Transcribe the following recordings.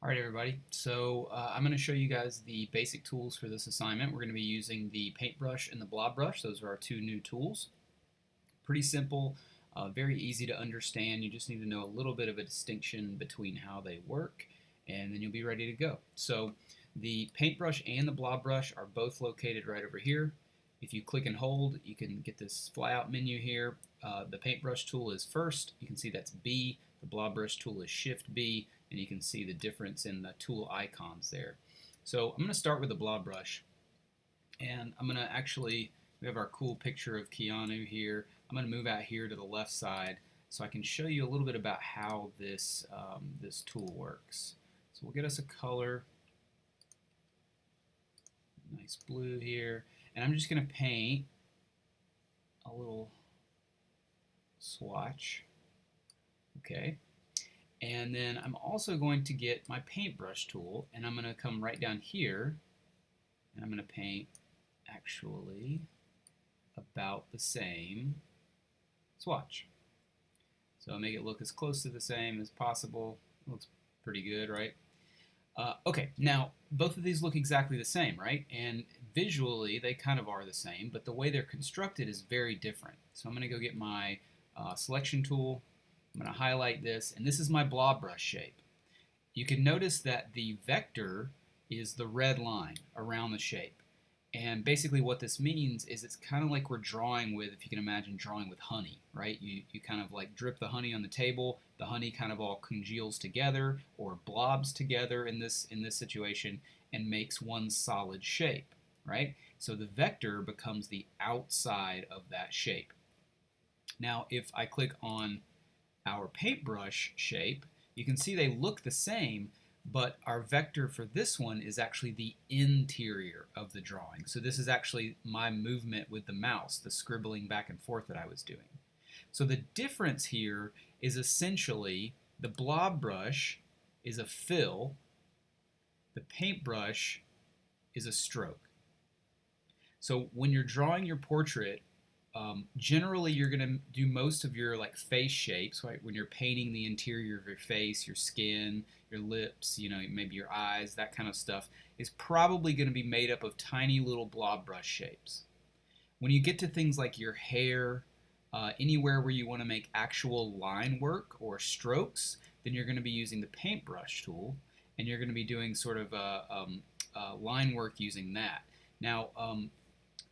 All right, everybody. So I'm going to show you guys the basic tools for this assignment. We're going to be using the paintbrush and the blob brush. Those are our two new tools. Pretty simple, very easy to understand. You just need to know a little bit of a distinction between how they work, and then you'll be ready to go. So the paintbrush and the blob brush are both located right over here. If you click and hold, you can get this flyout menu here. The paintbrush tool is first. You can see that's B. The blob brush tool is Shift B, and you can see the difference in the tool icons there. So I'm going to start with the blob brush, and I'm going to actually, we have our cool picture of Keanu here. I'm going to move out here to the left side so I can show you a little bit about how this, this tool works. So we'll get us a color, nice blue here, and I'm just going to paint a little swatch. Okay, and then I'm also going to get my paintbrush tool, and I'm going to come right down here, and I'm going to paint actually about the same swatch. So I'll make it look as close to the same as possible. Looks pretty good, right? Okay, now both of these look exactly the same, right? And visually they kind of are the same, but the way they're constructed is very different. So I'm going to go get my selection tool. I'm going to highlight this, and this is my blob brush shape. You can notice that the vector is the red line around the shape. And basically what this means is it's kind of like we're drawing with, if you can imagine drawing with honey, right? You kind of like drip the honey on the table, the honey kind of all congeals together or blobs together in this situation and makes one solid shape, right? So the vector becomes the outside of that shape. Now if I click on our paintbrush shape, you can see they look the same, but our vector for this one is actually the interior of the drawing. So this is actually my movement with the mouse, the scribbling back and forth that I was doing. So the difference here is essentially the blob brush is a fill, the paintbrush is a stroke. So when you're drawing your portrait, generally you're going to do most of your like face shapes, right? When you're painting the interior of your face, your skin, your lips, you know, maybe your eyes, that kind of stuff is probably going to be made up of tiny little blob brush shapes. When you get to things like your hair, anywhere where you want to make actual line work or strokes, then you're going to be using the paintbrush tool, and you're going to be doing sort of line work using that. Now,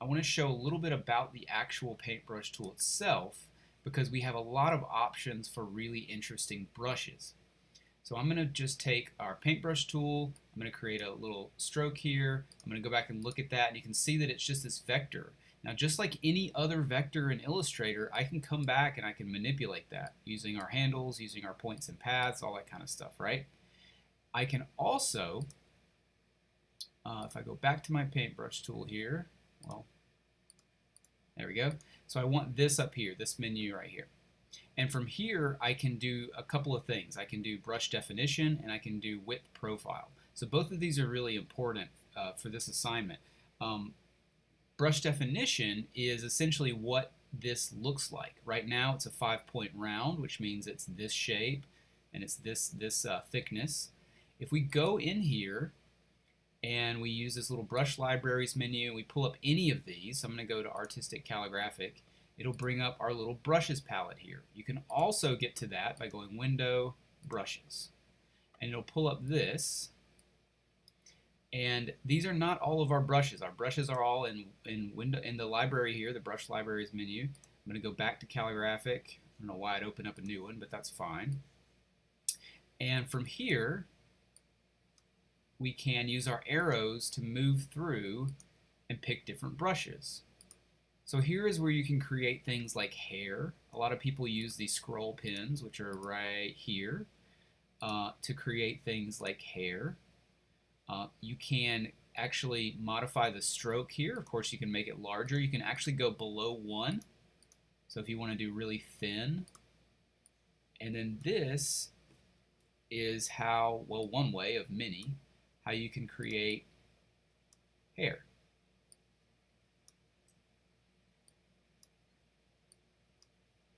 I want to show a little bit about the actual paintbrush tool itself because we have a lot of options for really interesting brushes. So I'm going to just take our paintbrush tool, I'm going to create a little stroke here, I'm going to go back and look at that, and you can see that it's just this vector. Now just like any other vector in Illustrator, I can come back and I can manipulate that using our handles, using our points and paths, all that kind of stuff, right? I can also, if I go back to my paintbrush tool here, well, there we go. So I want this up here, this menu right here. And from here, I can do a couple of things. I can do brush definition and I can do width profile. So both of these are really important for this assignment. Brush definition is essentially what this looks like. Right now, it's a 5-point round, which means it's this shape and it's this thickness. If we go in here and we use this little brush libraries menu, and we pull up any of these. So I'm going to go to artistic calligraphic. It'll bring up our little brushes palette here. You can also get to that by going window, brushes, and it'll pull up this. And these are not all of our brushes. Our brushes are all in the library here, the brush libraries menu. I'm going to go back to calligraphic. I don't know why I'd open up a new one, but that's fine. And from here, we can use our arrows to move through and pick different brushes. So here is where you can create things like hair. A lot of people use these scroll pins, which are right here, to create things like hair. You can actually modify the stroke here. Of course, you can make it larger. You can actually go below 1. So if you want to do really thin. And then this is how, well, one way of many, how you can create hair.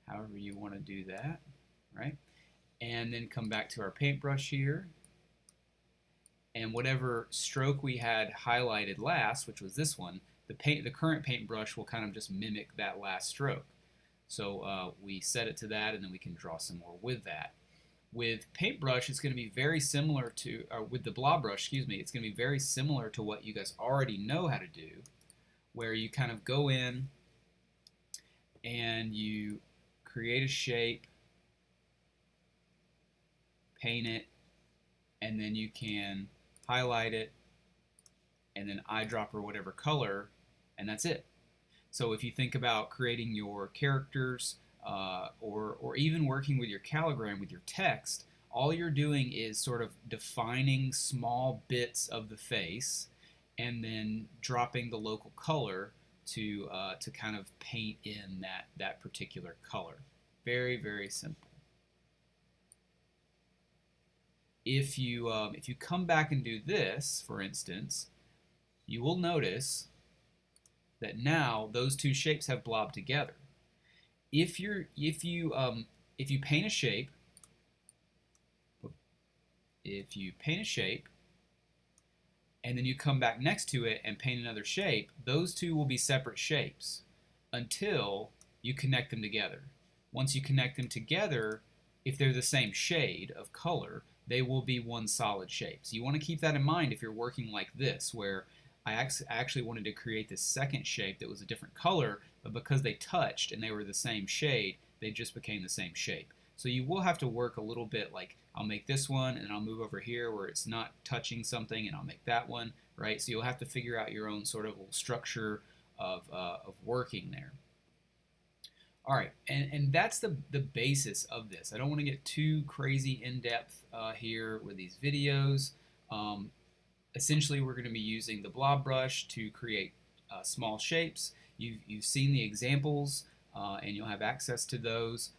However you want to do that, right? And then come back to our paintbrush here. and whatever stroke we had highlighted last, which was this one, the current paintbrush will kind of just mimic that last stroke. So we set it to that, and then we can draw some more with that. With paintbrush, it's going to be very similar to, or with the blob brush, excuse me, it's going to be very similar to what you guys already know how to do, where you kind of go in and you create a shape, paint it, and then you can highlight it, and then eyedropper whatever color, and that's it. So if you think about creating your characters or even working with your calligram with your text, all you're doing is sort of defining small bits of the face and then dropping the local color to kind of paint in that particular color. Very, very simple. If you come back and do this, for instance, you will notice that now those two shapes have blobbed together. If you paint a shape, and then you come back next to it and paint another shape, those two will be separate shapes until you connect them together. Once you connect them together, if they're the same shade of color, they will be one solid shape. So you want to keep that in mind if you're working like this, where I actually wanted to create this second shape that was a different color, but because they touched and they were the same shade, they just became the same shape. So you will have to work a little bit, like I'll make this one and I'll move over here where it's not touching something, and I'll make that one, right? So you'll have to figure out your own sort of structure of working there. All right, and that's the basis of this. I don't want to get too crazy in-depth here with these videos. Essentially, we're going to be using the blob brush to create small shapes. You've seen the examples, and you'll have access to those.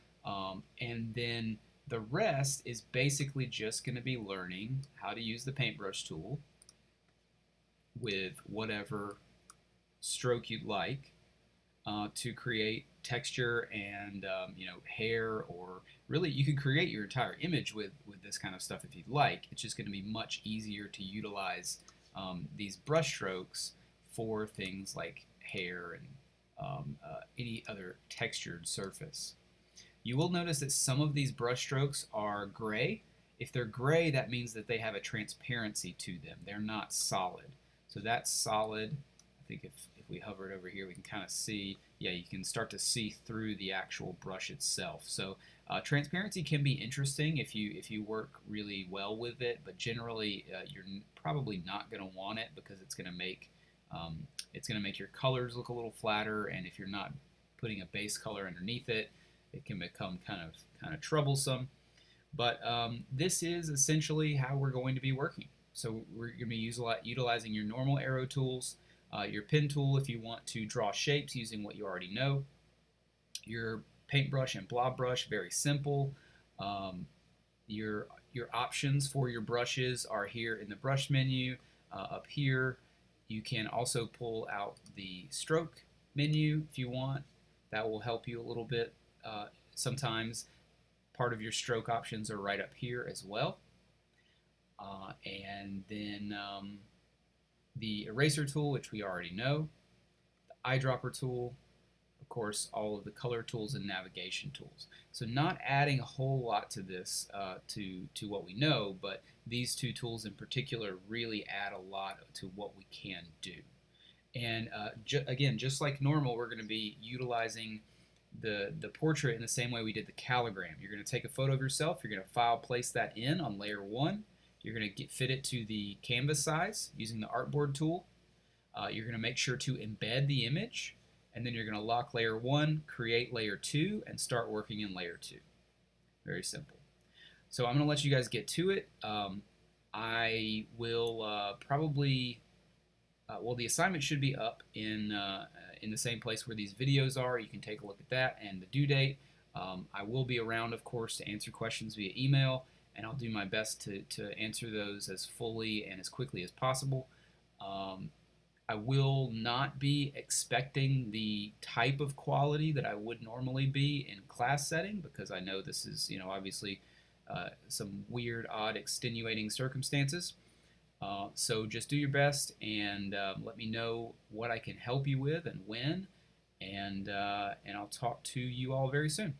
And then the rest is basically just going to be learning how to use the paintbrush tool with whatever stroke you'd like to create texture and hair, or really you can create your entire image with this kind of stuff if you'd like. It's just going to be much easier to utilize these brush strokes for things like hair and any other textured surface. You will notice that some of these brush strokes are gray. If they're gray, that means that they have a transparency to them. They're not solid. So that's solid. I think if we hover it over here, we can kind of see, yeah, you can start to see through the actual brush itself. So transparency can be interesting if you work really well with it, but generally you're probably not going to want it because it's going to make your colors look a little flatter, and if you're not putting a base color underneath it, it can become kind of troublesome. But this is essentially how we're going to be working. So we're going to be utilizing your normal arrow tools, your pen tool if you want to draw shapes using what you already know, your paintbrush and blob brush, very simple. Your options for your brushes are here in the brush menu. Up here, you can also pull out the stroke menu if you want. That will help you a little bit. Sometimes part of your stroke options are right up here as well. And then the eraser tool, which we already know, the eyedropper tool, of course, all of the color tools and navigation tools. So not adding a whole lot to this, to what we know, but these two tools in particular really add a lot to what we can do. And again, just like normal, we're going to be utilizing the portrait in the same way we did the calligram. You're going to take a photo of yourself, you're going to file place that in on layer 1, you're going to fit it to the canvas size using the artboard tool. You're going to make sure to embed the image, and then you're going to lock layer 1, create layer 2, and start working in layer 2. Very simple. So I'm going to let you guys get to it. I will probably, well, the assignment should be up in the same place where these videos are. You can take a look at that and the due date. I will be around, of course, to answer questions via email, and I'll do my best to answer those as fully and as quickly as possible. I will not be expecting the type of quality that I would normally be in class setting, because I know this is, obviously some weird, odd, extenuating circumstances. So just do your best and let me know what I can help you with and when, and I'll talk to you all very soon.